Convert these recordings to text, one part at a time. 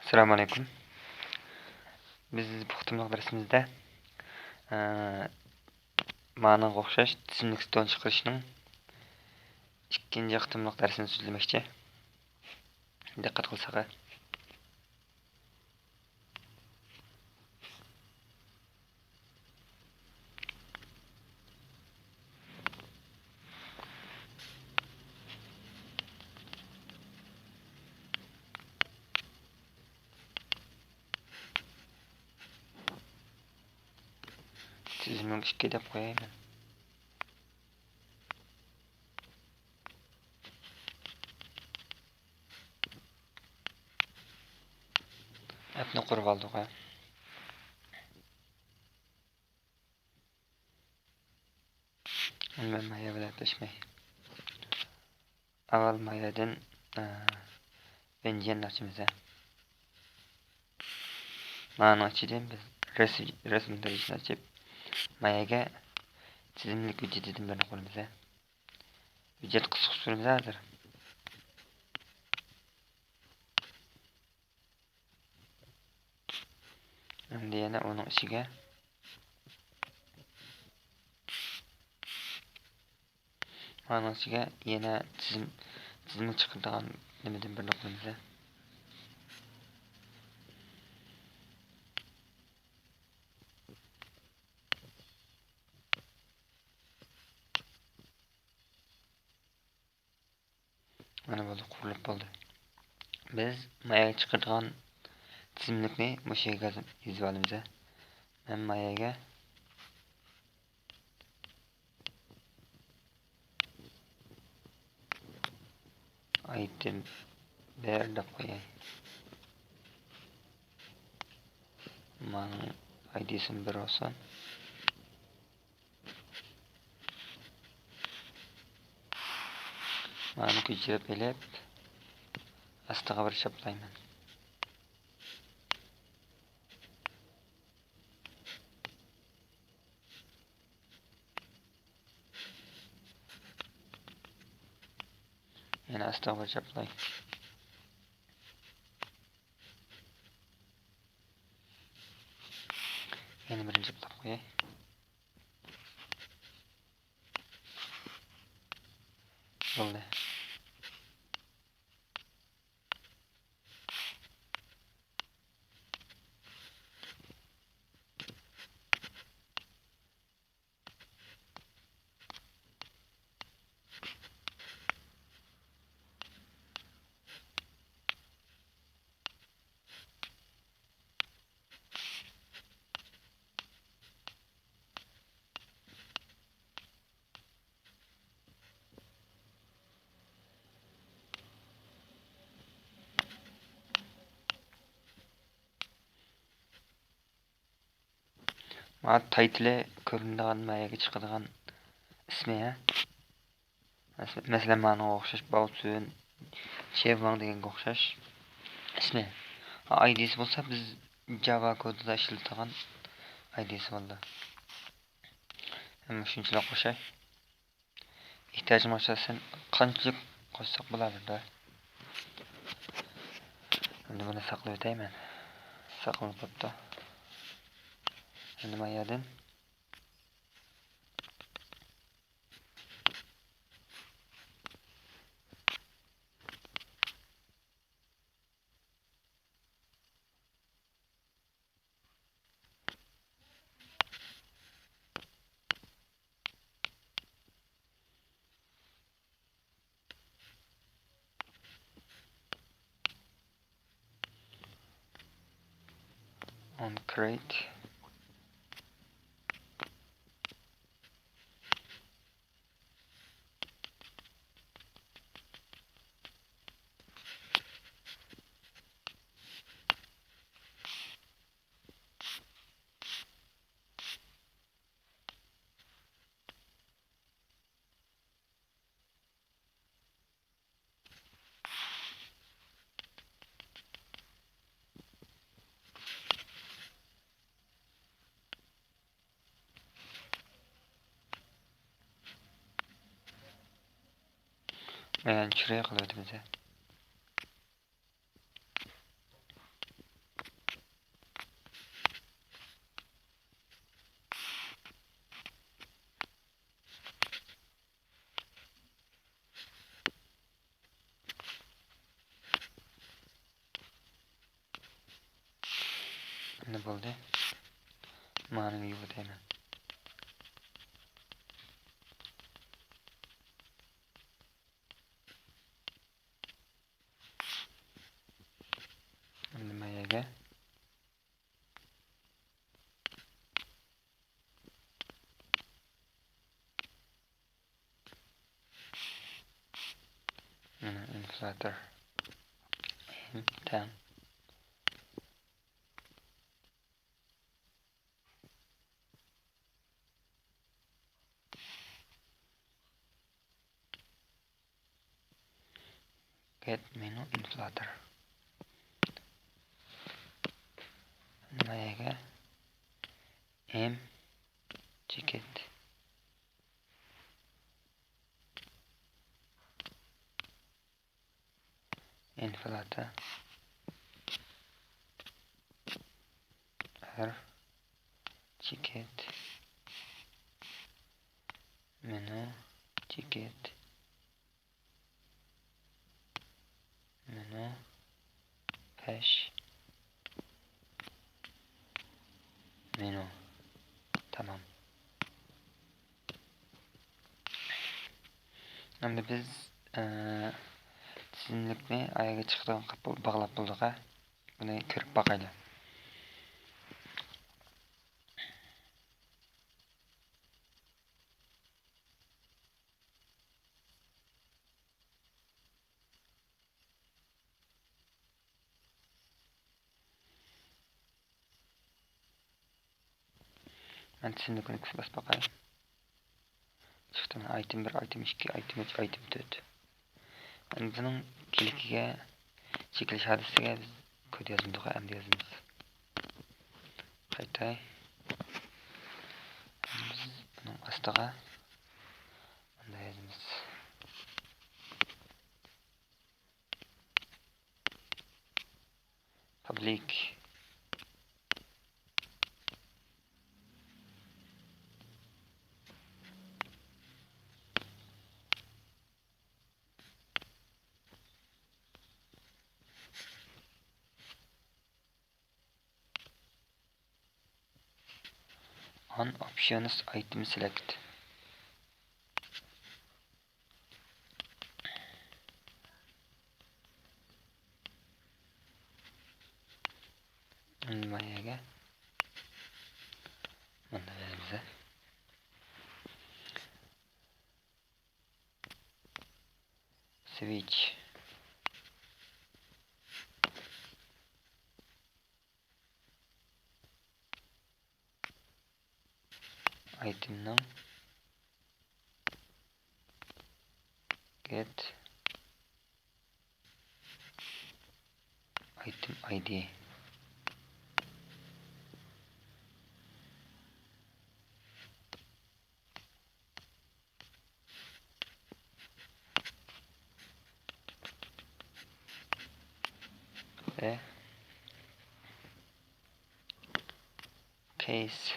Assalomu alaykum. Biz bu qitimliq darsimizda ma'noga o'xshash tizimlik stol chiqarishning ikkinchi qitimliq darsini so'zlamoqchi. Diqqat qilsak, tizimlik 2 deb qo'yayman. Appni qurib oldik. Uni maya bilan tashmay. Avval mayadan benzin ochimiz. Ma'no ichidan biz rasm darajasini ochib, mayaga tizimlik widjetidan birini qo'yamiz. Widjet qisqa surimiz hozir. Endi yana uning ichiga ma'nosiga yana tizimlik chiqaradigan nimadan birini qo'yamiz. Mana bo'ldi, qurilib bo'ldi. Biz mayaga chiqaradigan tizimlikni bu yerga yozib olamiz. Men mayaga item ber deb qo'yay. Mana id'sini bir olsam. Mana ko'chirib elib astaga bir chaplayman. Yana astaga bir chaplay. Yana birinchi chaplab qo'yay. Bo'ldi. Mana title ko'rinadigan mayaga chiqadigan ismi. Masalan, ma'noga o'xshash Baosun, Chevron deganga o'xshash ismi. ID'si bo'lsa biz Java kodida ishlatadigan ID'si bo'ldi. Hamma shunchalar qo'shay. Ehtiyojim bo'lsa qanchalik qo'shsak bo'ladi-da. Endi buni saqlab o'tayman. Saqlanib qolibdi. Endi mayadan on create churaya qilib o'tamiz. Ne bo'ldi? Ma'nini yuvib o'tayman. Endi mayaga mana inflator M10 get menu inflator. Mayaga M ticket inflator R ticket menu ticket menu hash menu. Tamam. Endi biz tizimlikni ayaga chiqdan bog'lab bo'ldik. Buni ko'rib boqaylik. Ben tizimlikni bosib boqay. Chiqdi. Item 1, item 2, item 3, item 4. Endi buning kilikiga cheklash hadisiga biz kod yozamiz, endi yozamiz. Qaytay. Biz buning ostiga bunday yozamiz. Public on options item select. Mayaga mana bize switch itemning get item ID ve case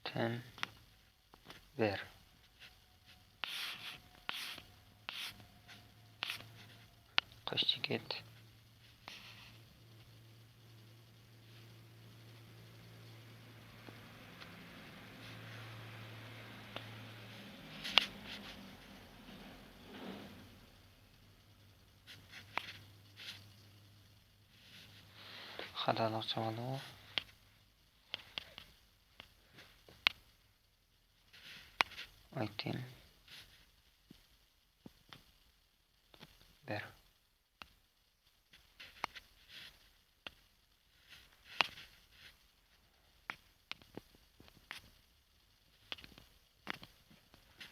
ten ver kaç ticket xatolik chiqadi. Item ver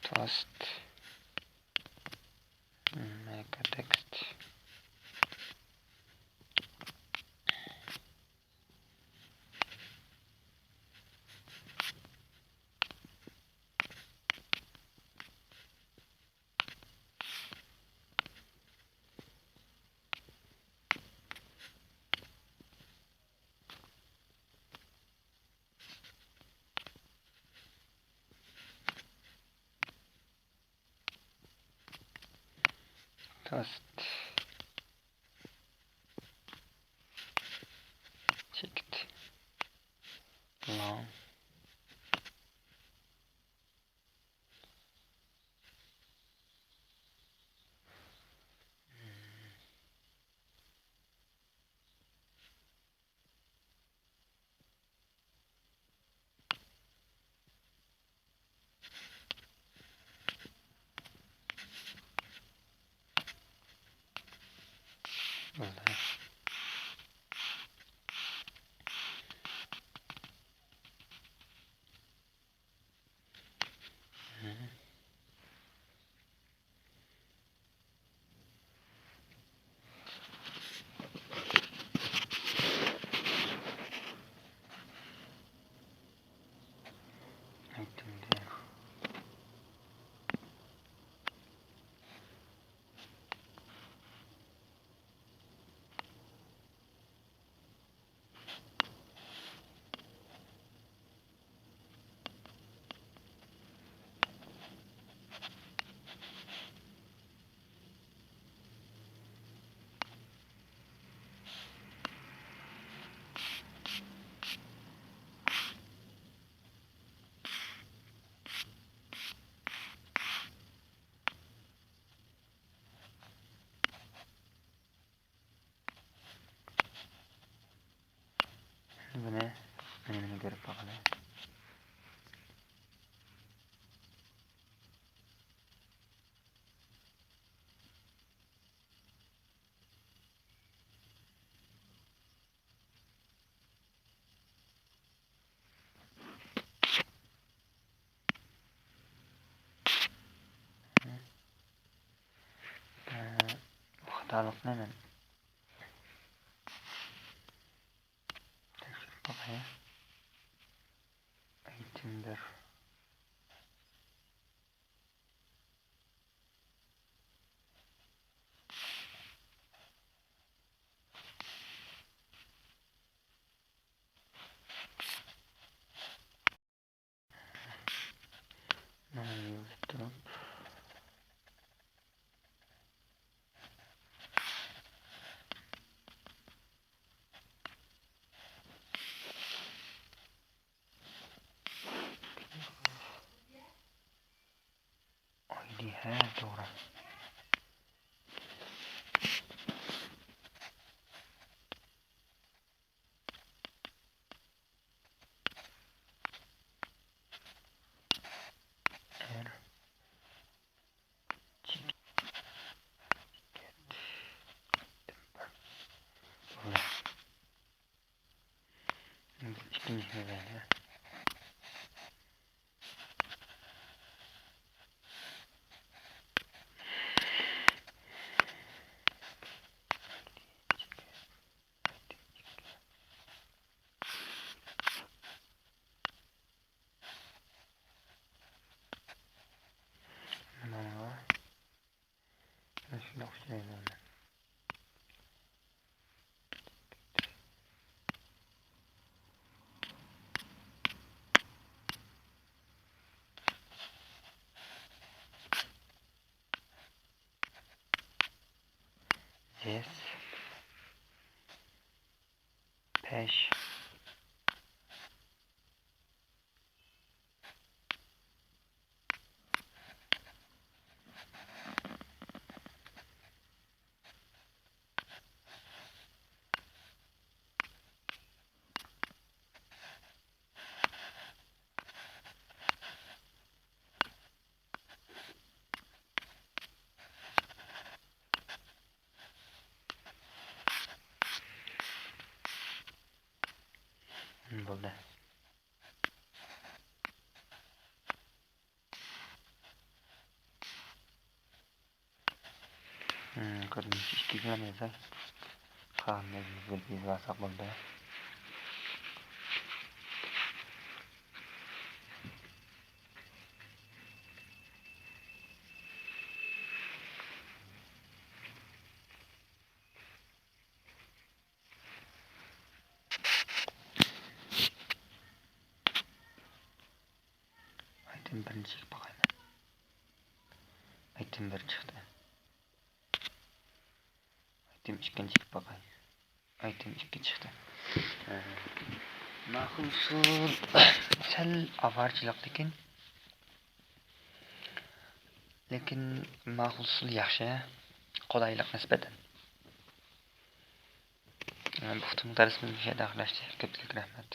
toast make a text Toast. Checked. Long. Vallahi. Item'de. Bu ne? Önümünü görüp bakalım. Bu hatalık ne lan? Tekrar bakayım. Item'dir. Ne oluyor? ID he doğru. Eğer Vallahi. İkinci böyle. Ne var? Ben şunu okuyayım hemen. Yes. Peş. Buldu. Ko'rinishi ikki kilometr. Qanday bir varsa bo'ldi. Item birinchi bakayım. Item bir çıktı. Item 2'nci bakay. Item 2 çıktı. Ma'qul usul sal avarchilik lekin ma'qul usul yaxshi. Qulaylik nisbatan. Bu hukm darsimizni daxlashdi. Ko'pchilik rahmat.